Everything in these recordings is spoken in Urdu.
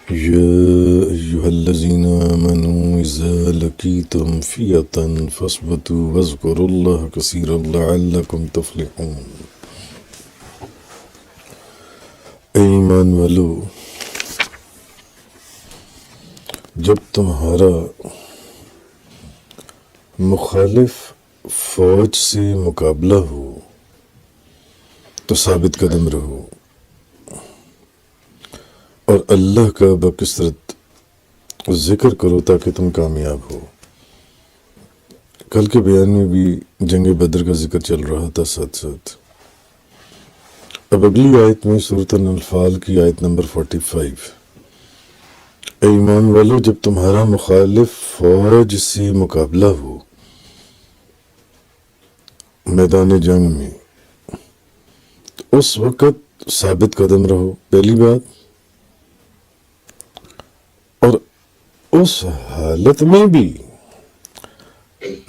يا أيها الذين آمنوا إذا لقيتم فئة فاثبتوا واذكروا الله كثيرا لعلكم تفلحون۔ ایمان والو، جب تمہارا مخالف فوج سے مقابلہ ہو تو ثابت قدم رہو اور اللہ کا بکثرت ذکر کرو تاکہ تم کامیاب ہو۔ کل کے بیان میں بھی جنگ بدر کا ذکر چل رہا تھا ساتھ ساتھ۔ اب اگلی آیت میں سورۃ الانفال کی آیت نمبر 45، اے ایمان والو، جب تمہارا مخالف فوج سے مقابلہ ہو میدان جنگ میں تو اس وقت ثابت قدم رہو، پہلی بات، اور اس حالت میں بھی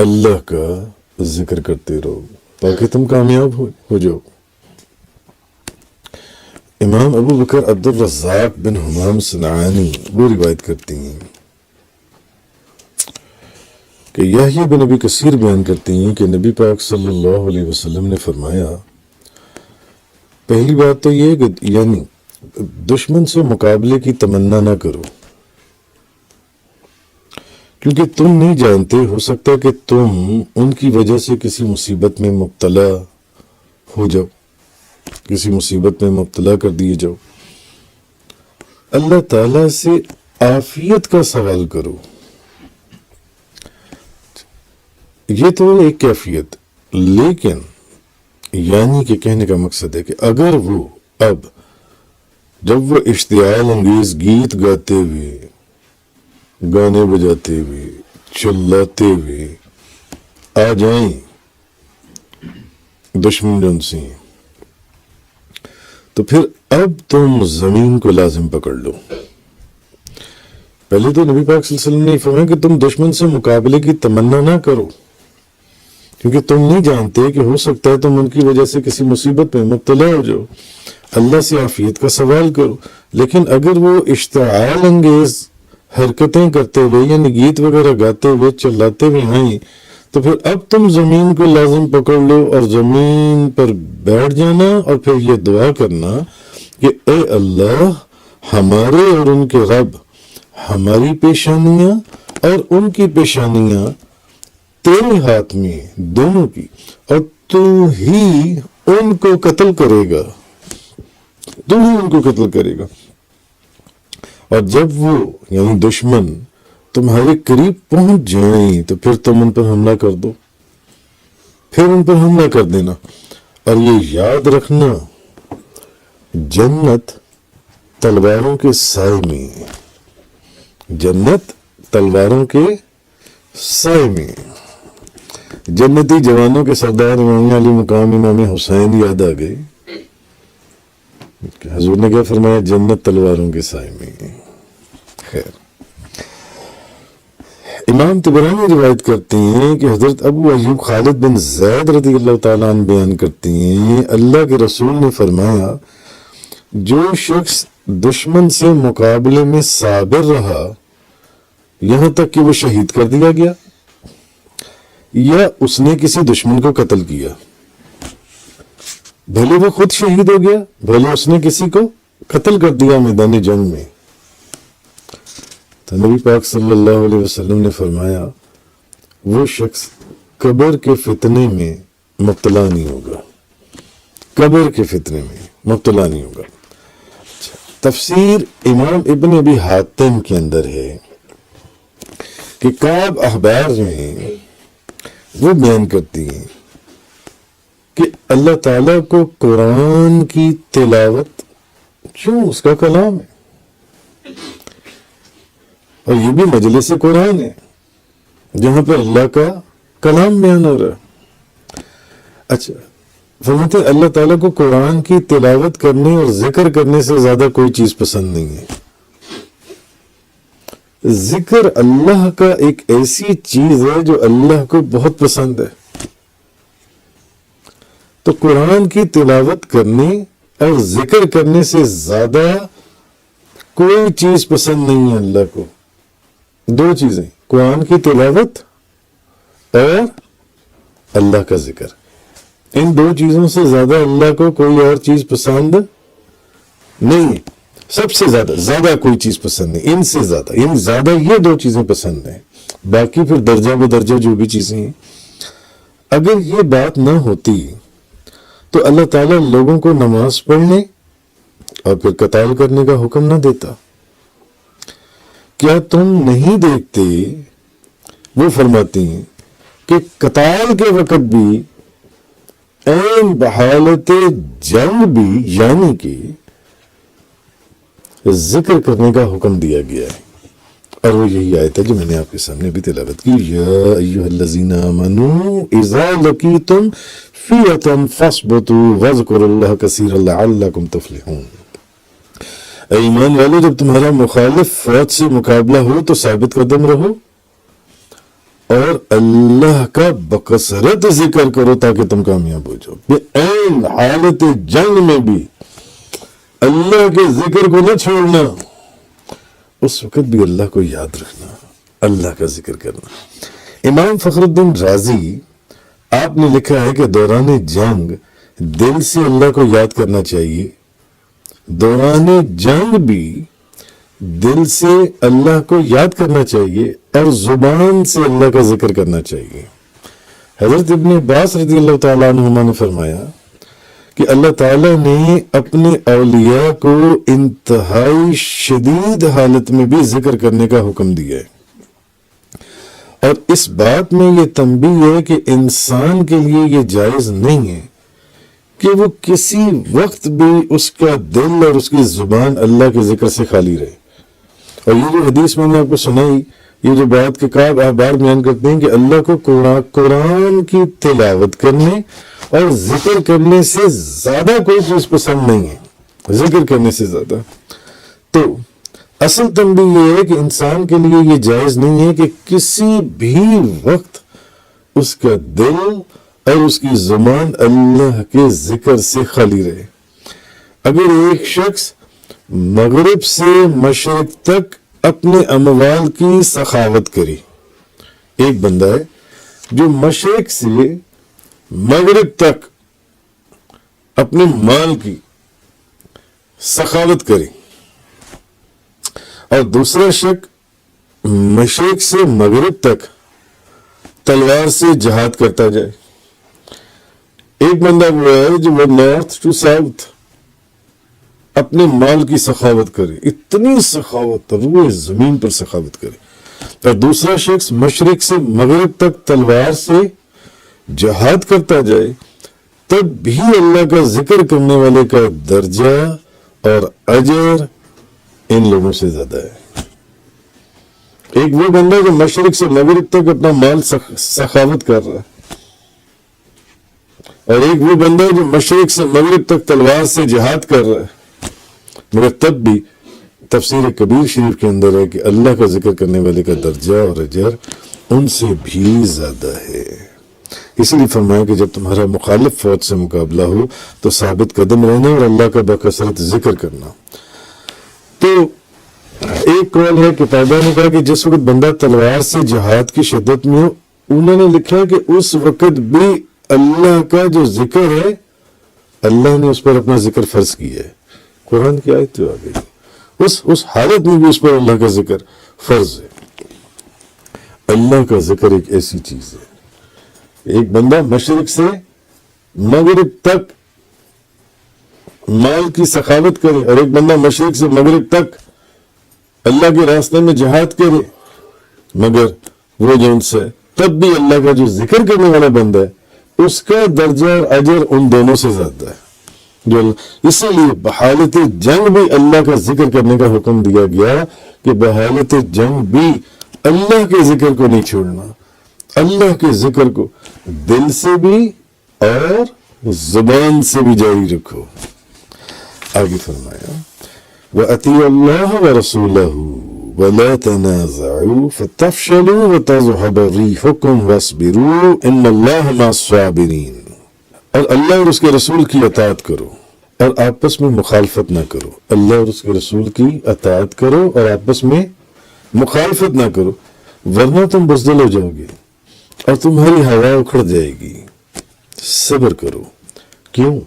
اللہ کا ذکر کرتے رہو تاکہ تم کامیاب ہو جاؤ۔ امام ابو بکر عبد الرزاق بن حمام صنعانی وہ روایت کرتی ہیں کہ یحییٰ بن ابی کثیر بیان کرتے ہیں کہ نبی پاک صلی اللہ علیہ وسلم نے فرمایا، پہلی بات تو یہ کہ یعنی دشمن سے مقابلے کی تمنا نہ کرو، کیونکہ تم نہیں جانتے، ہو سکتا کہ تم ان کی وجہ سے کسی مصیبت میں مبتلا ہو جاؤ، کسی مصیبت میں مبتلا کر دیے جاؤ۔ اللہ تعالیٰ سے عافیت کا سوال کرو۔ یہ تو ایک کیفیت، لیکن یعنی کہ کہنے کا مقصد ہے کہ اگر وہ اب جب وہ اشتعال انگیز گیت گاتے ہوئے، گانے بجاتے ہوئے، چلاتے ہوئے آ جائیں دشمن جن سے، تو پھر اب تم زمین کو لازم پکڑ لو۔ پہلے تو نبی پاک صلی اللہ علیہ وسلم نے فرمایا کہ تم دشمن سے مقابلے کی تمنا نہ کرو، کیونکہ تم نہیں جانتے کہ ہو سکتا ہے تم ان کی وجہ سے کسی مصیبت میں مبتلا ہو جاؤ۔ اللہ سے عافیت کا سوال کرو، لیکن اگر وہ اشتعال انگیز حرکتیں کرتے ہوئے یعنی گیت وغیرہ گاتے ہوئے چلاتے ہوئے آئیں تو پھر اب تم زمین کو لازم پکڑ لو اور زمین پر بیٹھ جانا اور پھر یہ دعا کرنا کہ اے اللہ، ہمارے اور ان کے رب، ہماری پیشانیاں اور ان کی پیشانیاں تیرے ہاتھ میں دونوں کی، اور تو ہی ان کو قتل کرے گا، تو ہی ان کو قتل کرے گا۔ اور جب وہ یعنی دشمن تمہارے قریب پہنچ جائیں تو پھر تم ان پر حملہ کر دو، پھر ان پر حملہ کر دینا۔ اور یہ یاد رکھنا، جنت تلواروں کے سائے میں، جنت تلواروں کے سائے میں۔ جنتی جوانوں کے سردار امام علی مقام امام حسین یاد آ گئے۔ حضور نے کیا فرمایا؟ جنت تلواروں کے سائے میں۔ خیر، امام طبرانی روایت کرتے ہیں کہ حضرت ابو ایوب خالد بن زید رضی اللہ تعالیٰ عنہ بیان کرتے ہیں، اللہ کے رسول نے فرمایا، جو شخص دشمن سے مقابلے میں صابر رہا یہاں تک کہ وہ شہید کر دیا گیا یا اس نے کسی دشمن کو قتل کیا، بھلے وہ خود شہید ہو گیا، بھلے اس نے کسی کو قتل کر دیا میدان جنگ میں، تو نبی پاک صلی اللہ علیہ وسلم نے فرمایا وہ شخص قبر کے فتنے میں مبتلا نہیں ہوگا، قبر کے فتنے میں مبتلا نہیں ہوگا۔ تفسیر امام ابن ابی حاتم کے اندر ہے کہ کعب احبار جو ہیں وہ بیان کرتی ہیں کہ اللہ تعالیٰ کو قرآن کی تلاوت، کیوں؟ اس کا کلام ہے، اور یہ بھی مجلس قرآن ہے جہاں پر اللہ کا کلام بیان ہو رہا ہے۔ اچھا، فرماتے اللہ تعالیٰ کو قرآن کی تلاوت کرنے اور ذکر کرنے سے زیادہ کوئی چیز پسند نہیں ہے۔ ذکر اللہ کا ایک ایسی چیز ہے جو اللہ کو بہت پسند ہے، تو قرآن کی تلاوت کرنے اور ذکر کرنے سے زیادہ کوئی چیز پسند نہیں ہے اللہ کو، دو چیزیں، قرآن کی تلاوت اور اللہ کا ذکر، ان دو چیزوں سے زیادہ اللہ کو کوئی اور چیز پسند نہیں ہے، سب سے زیادہ کوئی چیز پسند نہیں، ان سے زیادہ، یعنی زیادہ یہ دو چیزیں پسند ہیں، باقی پھر درجہ بدرجہ جو بھی چیزیں ہیں۔ اگر یہ بات نہ ہوتی تو اللہ تعالیٰ لوگوں کو نماز پڑھنے اور پھر قتال کرنے کا حکم نہ دیتا۔ کیا تم نہیں دیکھتے، وہ فرماتی ہیں کہ قتال کے وقت بھی عین بحالت جنگ بھی، یعنی کہ ذکر کرنے کا حکم دیا گیا ہے، اور وہ یہی آیت ہے جو میں نے آپ کے سامنے بھی تلاوت کی، یا ایھا الذین آمنوا اذا لقیتم فئۃ فاثبتوا واذکروا اللہ کثیرا لعلکم تفلحون۔ اے ایمان والو، جب تمہارا مخالف فوج سے مقابلہ ہو تو ثابت قدم رہو اور اللہ کا بکثرت ذکر کرو تاکہ تم کامیاب ہو جاؤ۔ عین حالت جنگ میں بھی اللہ کے ذکر کو نہ چھوڑنا، اس وقت بھی اللہ کو یاد رکھنا، اللہ کا ذکر کرنا۔ امام فخر الدین رازی، آپ نے لکھا ہے کہ دوران جنگ دل سے اللہ کو یاد کرنا چاہیے، دوران جنگ بھی دل سے اللہ کو یاد کرنا چاہیے اور زبان سے اللہ کا ذکر کرنا چاہیے۔ حضرت ابن عباس رضی اللہ تعالیٰ عنہما نے فرمایا کہ اللہ تعالیٰ نے اپنے اولیاء کو انتہائی شدید حالت میں بھی ذکر کرنے کا حکم دیا ہے، اور اس بات میں یہ تنبیہ ہے کہ انسان کے لیے یہ جائز نہیں ہے کہ وہ کسی وقت بھی اس کا دل اور اس کی زبان اللہ کے ذکر سے خالی رہے۔ اور یہ جو حدیث میں نے آپ کو سنائی، یہ جو بات کے کعب احبار بیان کرتے ہیں کہ اللہ کو قرآن کی تلاوت کرنے اور ذکر کرنے سے زیادہ کوئی چیز پسند نہیں ہے، ذکر کرنے سے زیادہ۔ تو اصل تنبیہ یہ ہے کہ انسان کے لیے یہ جائز نہیں ہے کہ کسی بھی وقت اس کا دل اور اس کی زبان اللہ کے ذکر سے خالی رہے۔ اگر ایک شخص مغرب سے مشرق تک اپنے اموال کی سخاوت کری، ایک بندہ ہے جو مشرق سے مغرب تک اپنے مال کی سخاوت کرے، اور دوسرا شخص مشرق سے مغرب تک تلوار سے جہاد کرتا جائے، ایک بندہ وہ ہے جو وہ نارتھ ٹو ساؤتھ اپنے مال کی سخاوت کرے، اتنی سخاوت روئے زمین پر سخاوت کرے، اور دوسرا شخص مشرق سے مغرب تک تلوار سے جہاد کرتا جائے، تب بھی اللہ کا ذکر کرنے والے کا درجہ اور اجر ان لوگوں سے زیادہ ہے۔ ایک وہ بندہ جو مشرق سے مغرب تک اپنا مال سخاوت کر رہا ہے، اور ایک وہ بندہ جو مشرق سے مغرب تک تلوار سے جہاد کر رہا ہے، مگر تب بھی تفسیر کبیر شریف کے اندر ہے کہ اللہ کا ذکر کرنے والے کا درجہ اور اجر ان سے بھی زیادہ ہے۔ اسی لیے فرمایا کہ جب تمہارا مخالف فوج سے مقابلہ ہو تو ثابت قدم رہنا اور اللہ کا بکثرت ذکر کرنا۔ تو ایک قول ہے کتابوں نے کہا کہ جس وقت بندہ تلوار سے جہاد کی شدت میں ہو، انہوں نے لکھا کہ اس وقت بھی اللہ کا جو ذکر ہے، اللہ نے اس پر اپنا ذکر فرض کیا ہے، قرآن کی آیت جو آ گئی، اس حالت میں بھی اس پر اللہ کا ذکر فرض ہے۔ اللہ کا ذکر ایک ایسی چیز ہے، ایک بندہ مشرق سے مغرب تک مال کی سخاوت کرے اور ایک بندہ مشرق سے مغرب تک اللہ کے راستے میں جہاد کرے، مگر وہ جو ان سے تب بھی اللہ کا جو ذکر کرنے والا بندہ ہے، اس کا درجہ اور اجر ان دونوں سے زیادہ ہے۔ اسی لیے بحالت جنگ بھی اللہ کا ذکر کرنے کا حکم دیا گیا کہ بحالت جنگ بھی اللہ کے ذکر کو نہیں چھوڑنا، اللہ کے ذکر کو دل سے بھی اور زبان سے بھی جاری رکھو۔ آگے فرمایا وَأَطِيعُوا اللَّهَ وَرَسُولَهُ وَلَا تَنَازَعُوا فَتَفْشَلُوا وَتَذْهَبَ رِيحُكُمْ وَاصْبِرُوا إِنَّ اللَّهَ مَعَ الصَّابِرِينَ، اور اللہ اور اس کے رسول کی اطاعت کرو اور آپس میں مخالفت نہ کرو، اللہ اور اس کے رسول کی اطاعت کرو اور آپس میں مخالفت نہ کرو، ورنہ تم بزدل ہو جاؤ گے اور تمہاری ہوا اکھڑ جائے گی۔ صبر کرو، کیوں؟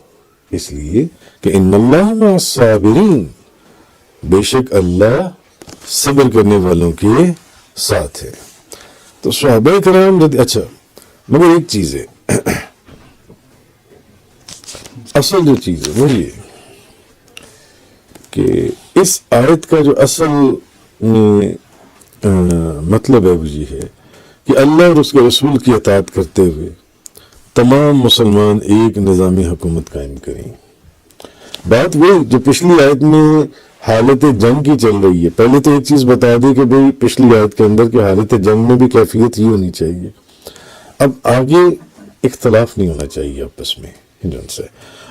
اس لیے کہ ان اللہ مع الصابرین، بے شک اللہ صبر کرنے والوں کے ساتھ ہے۔ تو صحابہ کرام اچھا، مگر ایک چیز ہے، اصل جو چیز ہے وہ یہ کہ اس آیت کا جو اصل مطلب ہے وہ یہ ہے کہ اللہ اور اس کے رسول کی اطاعت کرتے ہوئے تمام مسلمان ایک نظامی حکومت قائم کریں۔ بات وہی جو پچھلی آیت میں حالت جنگ کی چل رہی ہے، پہلے تو ایک چیز بتا دی کہ بھئی پچھلی آیت کے اندر کہ حالت جنگ میں بھی کیفیت ہی ہونی چاہیے، اب آگے اختلاف نہیں ہونا چاہیے آپس میں جن سے۔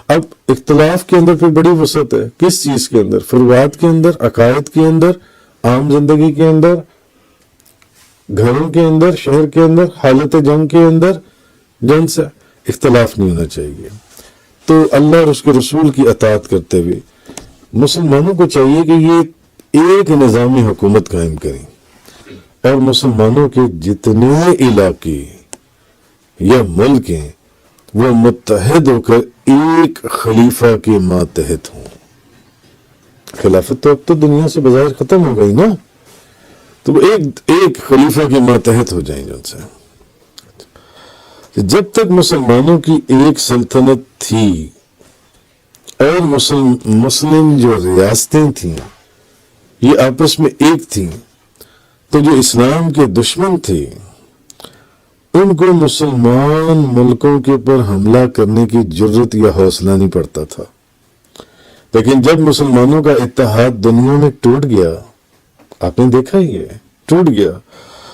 اب اختلاف کے اندر پھر بڑی وسعت ہے، کس چیز کے اندر؟ فروعات کے اندر، عقائد کے اندر، عام زندگی کے اندر، گھروں کے اندر، شہر کے اندر، حالت جنگ کے اندر، جن سے اختلاف نہیں ہونا چاہیے۔ تو اللہ اور اس کے رسول کی اطاعت کرتے ہوئے مسلمانوں کو چاہیے کہ یہ ایک نظامی حکومت قائم کریں اور مسلمانوں کے جتنے علاقے یا ملک ہیں وہ متحد ہو کر ایک خلیفہ کے ماتحت ہوں۔ خلافت تو اب تو دنیا سے بظاہر ختم ہو گئی نا، تو وہ ایک خلیفہ کے ماتحت ہو جائیں جن سے۔ جب تک مسلمانوں کی ایک سلطنت تھی اور مسلم جو ریاستیں تھیں یہ آپس میں ایک تھیں، تو جو اسلام کے دشمن تھے ان کو مسلمان ملکوں کے پر حملہ کرنے کی جرت یا حوصلہ نہیں پڑتا تھا۔ لیکن جب مسلمانوں کا اتحاد دنیا میں ٹوٹ گیا، آپ نے دیکھا ہی ہے، ٹوٹ گیا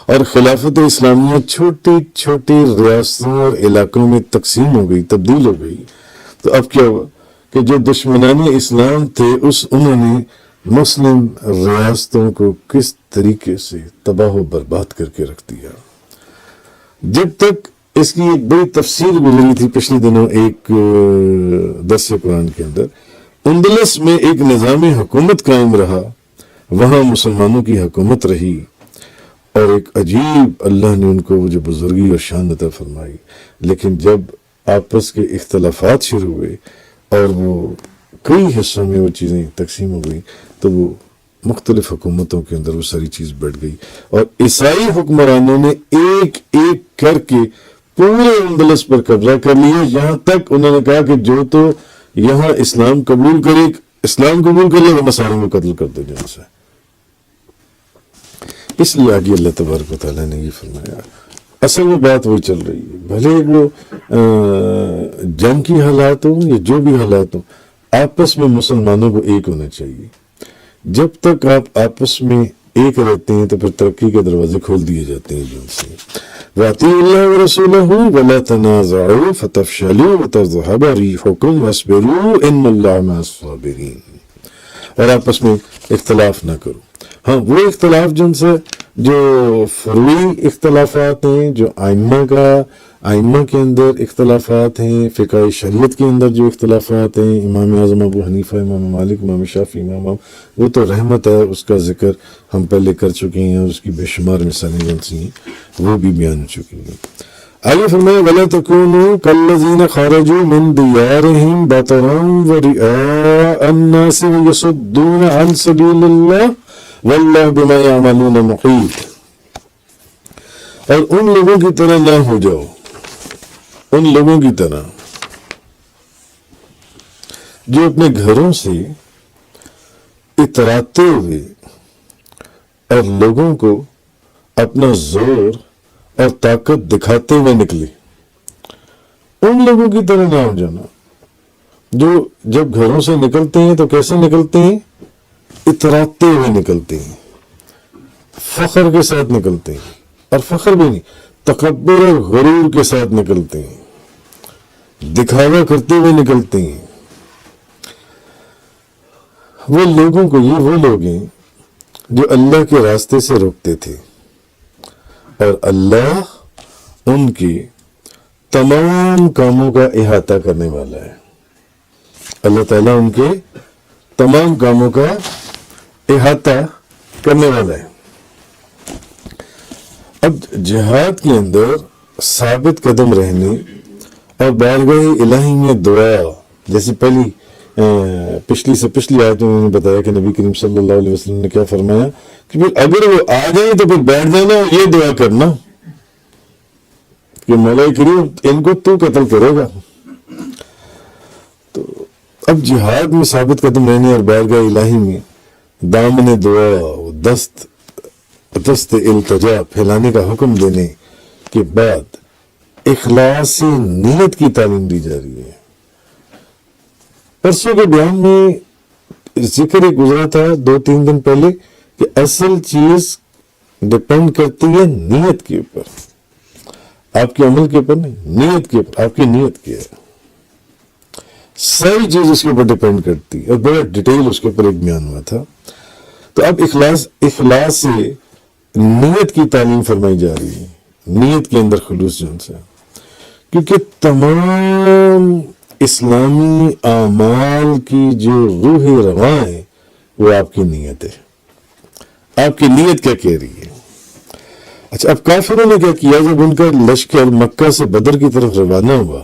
اور خلافت اسلامیہ چھوٹی چھوٹی ریاستوں اور علاقوں میں تقسیم ہو گئی، تبدیل ہو گئی، تو اب کیا ہوا کہ جو دشمنان اسلام تھے انہوں نے مسلم ریاستوں کو کس طریقے سے تباہ و برباد کر کے رکھ دیا۔ جب تک اس کی ایک بڑی تفصیل ملی تھی پچھلے دنوں ایک درس قرآن کے اندر، اندلس میں ایک نظامی حکومت قائم رہا، وہاں مسلمانوں کی حکومت رہی اور ایک عجیب اللہ نے ان کو وہ جو بزرگی اور شان عطا فرمائی۔ لیکن جب آپس کے اختلافات شروع ہوئے اور وہ کئی حصوں میں وہ چیزیں تقسیم ہو گئی تو وہ مختلف حکومتوں کے اندر وہ ساری چیز بڑھ گئی اور عیسائی حکمرانوں نے ایک ایک کر کے پورے اندلس پر قبضہ کر لیا، یہاں تک انہوں نے کہا کہ جو تو یہاں اسلام قبول کر لے وہ نصاروں کو قتل کر دو جہاں سے۔ اس لیے آگے اللہ تبارک و تعالیٰ نے یہ فرمایا، اصل میں بات وہی چل رہی ہے، بھلے وہ جنگ کی حالات ہوں یا جو بھی حالات ہوں، آپس میں مسلمانوں کو ایک ہونا چاہیے۔ جب تک آپ آپس میں ایک رہتے ہیں تو پھر ترقی کے دروازے کھول دیے جاتے ہیں جن سے۔ وَأَطِيعُوا اللَّهَ وَرَسُولَهُ وَلَا تَنَازَعُوا فَتَفْشَلُوا وَتَذْهَبَ رِيحُكُمْ وَاصْبِرُوا إِنَّ اللَّهَ مَعَ الصَّابِرِينَ۔ اور آپس میں اختلاف نہ کرو۔ ہاں وہ اختلاف جن سے جو فروعی اختلافات ہیں، جو آئمہ کے اندر اختلافات ہیں، فقہ شریعت کے اندر جو اختلافات ہیں، امام اعظم ابو حنیفہ، امام مالک، امام شافعی، امام، وہ تو رحمت ہے، اس کا ذکر ہم پہلے کر چکے ہیں اور اس کی بے شمار مثالیں جنسی ہیں وہ بھی بیان ہو چکی ہیں۔ آگے فرمایا وَلَا تَكُونُوا كَالَّذِينَ خَرَجُوا مِن دِيَارِهِمْ بَطَرًا وَرِئَاءَ النَّاسِ وَيَصُدُّونَ عَن سَبِيلِ اللَّهِ وَاللَّهُ بِمَا يَعْمَلُونَ مُحِيطٌ۔ اور ان لوگوں کی طرح نہ ہو جاؤ، ان لوگوں کی طرح جو اپنے گھروں سے اتراتے ہوئے اور لوگوں کو اپنا زور اور طاقت دکھاتے ہوئے نکلے، ان لوگوں کی طرح نہ ہو جانا جو جب گھروں سے نکلتے ہیں تو کیسے نکلتے ہیں؟ اتراتے ہوئے نکلتے ہیں، فخر کے ساتھ نکلتے ہیں، اور فخر بھی نہیں، تکبر اور غرور کے ساتھ نکلتے ہیں، دکھاوا کرتے ہوئے نکلتے ہیں۔ وہ لوگوں کو، یہ وہ لوگ ہیں جو اللہ کے راستے سے روکتے تھے اور اللہ ان کے تمام کاموں کا احاطہ کرنے والا ہے۔ اللہ تعالیٰ ان کے تمام کاموں کا احاطہ کرنے والا ہے۔ اب جہاد کے اندر ثابت قدم رہنے اور بارگاہ الہی میں دعا، جیسے پچھلی سے پچھلی آیت میں نے بتایا کہ نبی کریم صلی اللہ علیہ وسلم نے کیا فرمایا کہ پھر اگر وہ آ جائیں تو پھر بیٹھ جانا اور یہ دعا کرنا کہ مولا کریم ان کو تو قتل کرے گا۔ تو اب جہاد میں ثابت قدم رہنے اور بارگاہ الہی میں دامن دعا، دست التجا پھیلانے کا حکم دینے کے بعد اخلاص نیت کی تعلیم دی جا رہی ہے۔ پرسوں کے بیان میں ذکر گزرا تھا 2-3 دن پہلے کہ اصل چیز ڈپینڈ کرتی ہے نیت کے اوپر، آپ کے عمل کے اوپر نہیں، نیت کے اوپر۔ آپ کی نیت کیا ہے، ساری چیز اس کے اوپر ڈپینڈ کرتی ہے، اور بڑا ڈیٹیل اس کے اوپر ایک بیان ہوا تھا۔ تو اب اخلاص سے نیت کی تعلیم فرمائی جا رہی ہے، نیت کے اندر خلوص جن سے، کیونکہ تمام اسلامی اعمال کی جو روح رواں ہے وہ آپ کی نیت ہے۔ آپ کی نیت کیا کہہ رہی ہے؟ اچھا، اب کافروں نے کیا کیا جب ان کا لشکر مکہ سے بدر کی طرف روانہ ہوا؟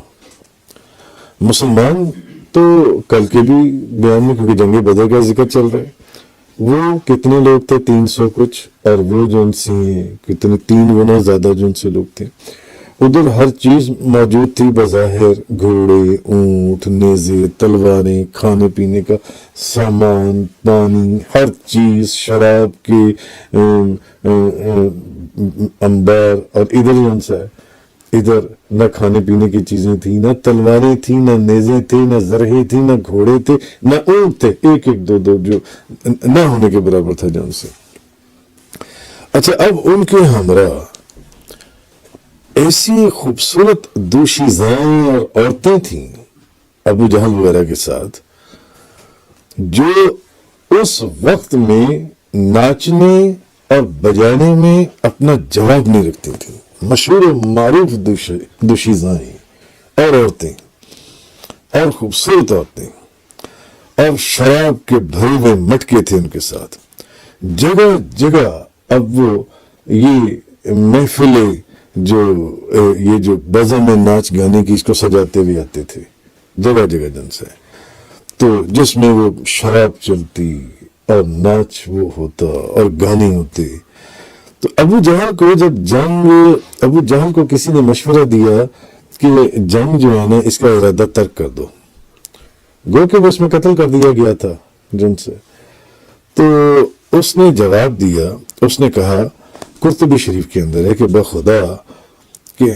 مسلمان تو کل کے بھی بیان میں، کیونکہ جنگ بدر کا ذکر چل رہا ہے، وہ کتنے لوگ تھے؟ 300 کچھ، اور وہ جو ان سے کتنے 3 گنا زیادہ جو ان سے لوگ تھے۔ ادھر ہر چیز موجود تھی بظاہر، گھوڑے، اونٹ، نیزے، تلواریں، کھانے پینے کا سامان، پانی، ہر چیز، شراب کے انبار، اور ادھر جو ان سے ادھر نہ کھانے پینے کی چیزیں تھیں، نہ تلواریں تھیں، نہ نیزے تھے، نہ زرہیں تھیں، نہ گھوڑے تھے، نہ اونٹ تھے، ایک دو جو نہ ہونے کے برابر تھا جن سے۔ اچھا، اب ان کے ہمراہ ایسی خوبصورت دوشیزائیں اور عورتیں تھیں ابو جہل وغیرہ کے ساتھ، جو اس وقت میں ناچنے اور بجانے میں اپنا جواب نہیں رکھتی تھیں۔ مشہور و معروف دوشیزائیں اور عورتیں اور خوبصورت عورتیں، اور شراب کے بھرے ہوئے مٹکے تھے ان کے ساتھ۔ جگہ جگہ اب وہ یہ محفلیں جو بزم میں ناچ گانے کی اس کو سجاتے ہوئے آتے تھے جگہ جگہ جن سے، تو جس میں وہ شراب چلتی اور ناچ وہ ہوتا اور گانے ہوتے۔ تو ابو جہل کو کسی نے مشورہ دیا کہ جنگ جو ہے نا اس کا ارادہ ترک کر دو، گو کہ اس میں قتل کر دیا گیا تھا جن سے۔ تو اس نے جواب دیا، اس نے کہا، قرطبی شریف کے اندر ہے کہ بخدا کہ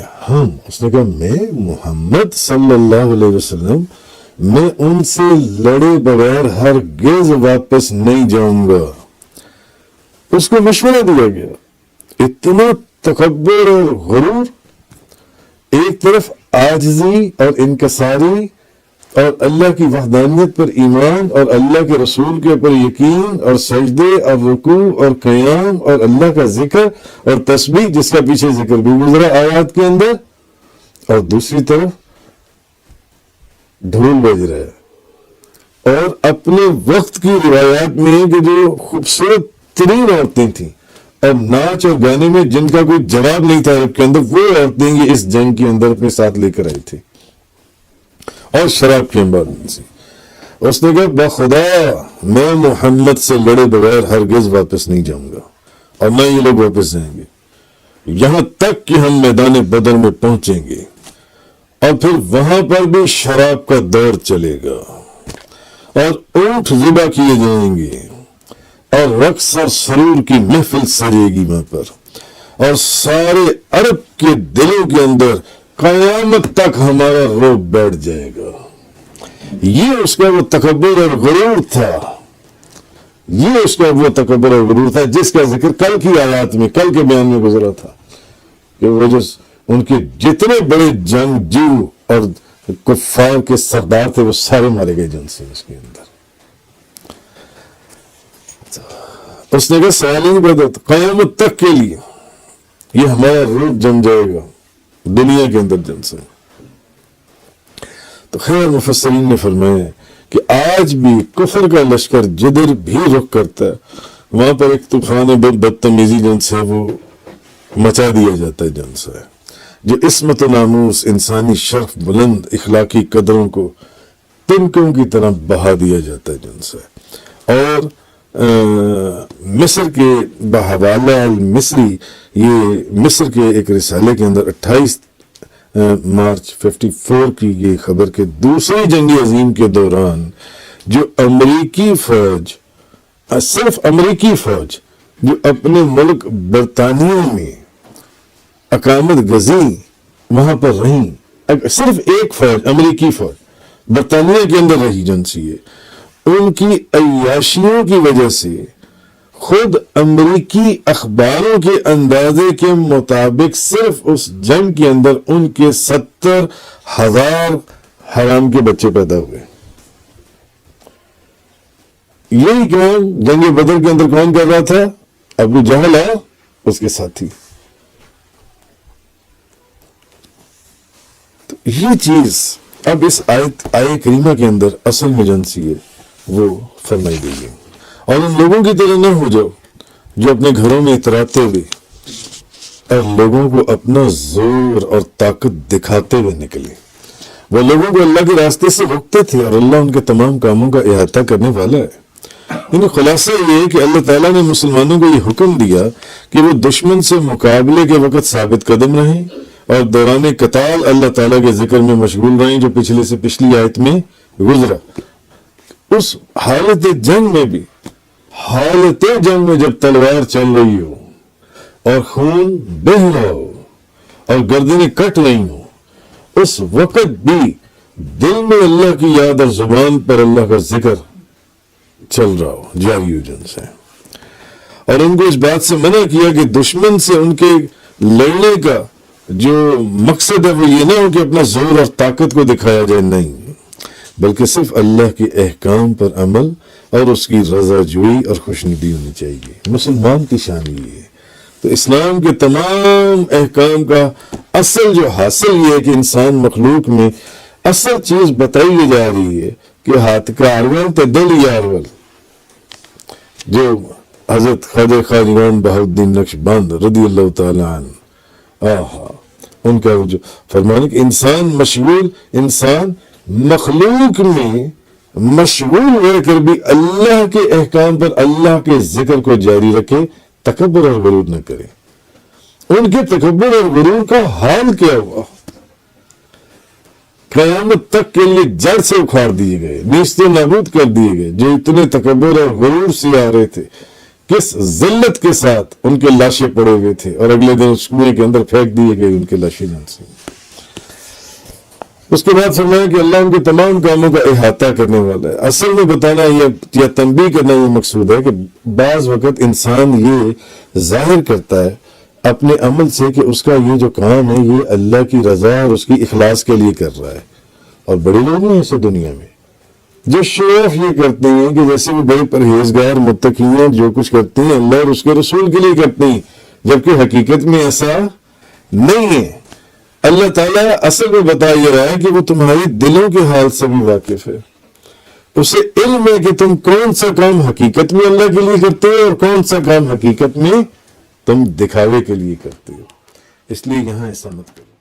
اس نے کہا میں محمد صلی اللہ علیہ وسلم میں ان سے لڑے بغیر ہرگز واپس نہیں جاؤں گا۔ اس کو مشورہ دیا گیا۔ اتنا تکبر اور غرور، ایک طرف عاجزی اور انکساری اور اللہ کی وحدانیت پر ایمان اور اللہ کے رسول کے اوپر یقین اور سجدے اور رکوع اور قیام اور اللہ کا ذکر اور تسبیح، جس کا پیچھے ذکر بھی گزرا آیات کے اندر، اور دوسری طرف ڈھول بج رہا ہے۔ اور اپنے وقت کی روایات میں کہ جو خوبصورت ترین عورتیں تھیں اور ناچ اور گانے میں جن کا کوئی جواب نہیں تھا عرب کے اندر، وہ عورتیں یہ اس جنگ کے اندر اپنے ساتھ لے کر آئی تھی، اور شراب کے انبار میں سے۔ اس نے کہا بخدا میں محمد سے لڑے بغیر ہرگز واپس نہیں جاؤں گا، اور نہ یہ لوگ واپس جائیں گے، یہاں تک کہ ہم میدان بدر میں پہنچیں گے، اور پھر وہاں پر بھی شراب کا دور چلے گا، اور اونٹ ذبح کیے جائیں گے، اور رقص اور سرور کی محفل سجے گی وہاں پر، اور سارے عرب کے دلوں کے اندر قیامت تک ہمارا روب بیٹھ جائے گا۔ یہ اس کا وہ تکبر اور غرور تھا، یہ اس کا وہ تکبر اور غرور تھا جس کا ذکر کل کی آیات میں، کل کے بیان میں گزرا تھا کہ وہ جو ان کے جتنے بڑے جنگجو اور کفار کے سردار تھے وہ سارے مارے گئے جن سے اس کے اندر۔ اس نے کہا سالین بدت قیامت تک کے لیے یہ ہمارا روپ جم جائے گا دنیا کے اندر جن سے۔ تو خیر مفسرین نے فرمایا کہ آج بھی کفر کا لشکر جدھر بھی رخ کرتا ہے وہاں پر ایک طوفان بدتمیزی جن سے وہ مچا دیا جاتا ہے، جن سے جو عصمت و ناموس، انسانی شرف، بلند اخلاقی قدروں کو تنکوں کی طرح بہا دیا جاتا ہے جن سے۔ اور مصر کے بحوالہ المصری، یہ مصر کے ایک رسالے کے اندر 28 مارچ 54 کی یہ خبر کہ دوسری جنگ عظیم کے دوران جو امریکی فوج، صرف امریکی فوج جو اپنے ملک برطانیہ میں اقامت گزیں وہاں پر رہیں، صرف ایک فوج، امریکی فوج برطانیہ کے اندر رہی جنسی ہے، ان کی عیاشیوں کی وجہ سے خود امریکی اخباروں کے اندازے کے مطابق صرف اس جنگ کے اندر ان کے 70,000 حرام کے بچے پیدا ہوئے۔ یہی کام جنگ بدر کے اندر کون کر رہا تھا؟ ابو جہل اور اس کے ساتھی۔ تو یہ چیز اب اس آیت کریمہ کے اندر اصل میں جنسی ہے وہ فرمائی گئی ہے۔ اور ان لوگوں کی طرح نہ ہو جاؤ جو اپنے گھروں میں اتراتے ہوئے اور لوگوں کو اپنا زور اور طاقت دکھاتے ہوئے نکلے۔ وہ لوگوں کو اللہ کے راستے سے روکتے تھے اور اللہ ان کے تمام کاموں کا احاطہ کرنے والا ہے۔ یعنی خلاصہ یہ ہے کہ اللہ تعالیٰ نے مسلمانوں کو یہ حکم دیا کہ وہ دشمن سے مقابلے کے وقت ثابت قدم رہیں اور دوران قتال اللہ تعالیٰ کے ذکر میں مشغول رہیں، جو پچھلے سے پچھلی آیت میں گزرا۔ اس حالت جنگ میں بھی، حالت جنگ میں جب تلوار چل رہی ہو اور خون بہہ رہا ہو اور گردنیں کٹ رہی ہوں، اس وقت بھی دل میں اللہ کی یاد اور زبان پر اللہ کا ذکر چل رہا ہو، جاری ہو جن سے۔ اور ان کو اس بات سے منع کیا کہ دشمن سے ان کے لڑنے کا جو مقصد ہے وہ یہ نہ ہو کہ اپنا زور اور طاقت کو دکھایا جائے، نہیں، بلکہ صرف اللہ کے احکام پر عمل اور اس کی رضا جوئی اور خوشنودی ہونی چاہیے۔ مسلمان کی شان یہ ہے۔ تو اسلام کے تمام احکام کا اصل جو حاصل یہ ہے کہ انسان مخلوق میں اصل چیز بتائی جا رہی ہے کہ ہاتھ کا آرول تو دل یارول، جو حضرت خواجہ خواجگان بہاؤالدین نقشبند رضی اللہ تعالیٰ عنہ، ان کا جو فرمانے کہ انسان مخلوق میں مشغول رہ کر بھی اللہ کے احکام پر اللہ کے ذکر کو جاری رکھے، تکبر اور غرور نہ کرے۔ ان کے تکبر اور غرور کا حال کیا ہوا؟ قیامت تک کے لیے جڑ سے اکھاڑ دیے گئے، نیست و نابود کر دیے گئے۔ جو اتنے تکبر اور غرور سے آ رہے تھے، کس ذلت کے ساتھ ان کے لاشیں پڑے ہوئے تھے، اور اگلے دن اس کنویں کے اندر پھینک دیے گئے ان کے لاشیں جن سے۔ اس کے بعد فرمایا کہ اللہ ان کے تمام کاموں کا احاطہ کرنے والا ہے۔ اصل میں بتانا یا تنبیہ کرنا یہ مقصود ہے کہ بعض وقت انسان یہ ظاہر کرتا ہے اپنے عمل سے کہ اس کا یہ جو کام ہے یہ اللہ کی رضا اور اس کی اخلاص کے لیے کر رہا ہے، اور بڑے لوگ ہیں ایسے دنیا میں جو شو آف یہ کرتے ہیں کہ جیسے وہ بڑے پرہیزگار متقی ہیں، جو کچھ کرتے ہیں اللہ اور اس کے رسول کے لیے کرتے ہیں، جبکہ حقیقت میں ایسا نہیں ہے۔ اللہ تعالیٰ اصل میں بتا یہ رہا ہے کہ وہ تمہاری دلوں کے حال سے بھی واقف ہے، اسے علم ہے کہ تم کون سا کام حقیقت میں اللہ کے لیے کرتے ہو اور کون سا کام حقیقت میں تم دکھاوے کے لیے کرتے ہو، اس لیے یہاں ایسا مت کرو۔